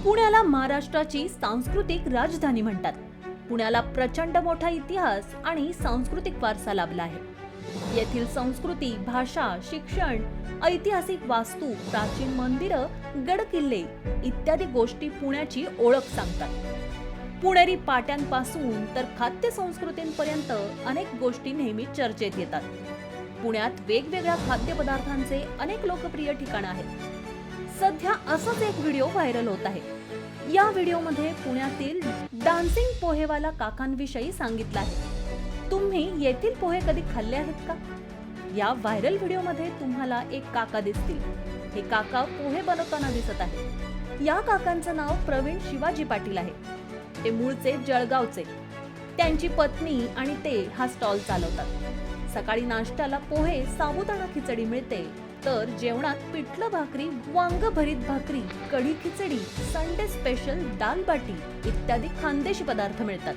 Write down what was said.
पुण्याला महाराष्ट्राची सांस्कृतिक राजधानी म्हणतात. पुण्याला प्रचंड मोठा इतिहास आणि सांस्कृतिक वारसा लाभला आहे. येथील संस्कृती, भाषा, शिक्षण, ऐतिहासिक वास्तू, प्राचीन मंदिरं, गड किल्ले इत्यादी गोष्टी पुण्याची ओळख सांगतात. पुणेरी पाट्यांपासून तर खाद्य संस्कृतींपर्यंत अनेक गोष्टी नेहमी चर्चेत येतात. पुण्यात वेगवेगळ्या खाद्यपदार्थांचे अनेक लोकप्रिय ठिकाणं आहेत. सध्या असाच एक व्हिडिओ व्हायरल होत आहे. या व्हिडिओमध्ये पुण्यातील डान्सिंग पोहेवाला काकांविषयी सांगितलं आहे. तुम्ही येथील पोहे कधी खाल्ले आहेत का? या व्हायरल व्हिडिओमध्ये तुम्हाला एक काका दिसतील. हे काका पोहे बनवताना दिसत आहे. या काकांचं नाव प्रवीण शिवाजी पाटील आहे. ते मूळचे जळगावचे. त्यांची पत्नी आणि ते हा स्टॉल चालवतात. सकाळी नाश्त्याला पोहे, साबुदाणा खिचडी मिळते, तर जेवणात पिठलं भाकरी, वांग भरीत भाकरी, कढी खिचडी, संडे स्पेशल दाल बाटी इत्यादी खानदेशी पदार्थ मिळतात.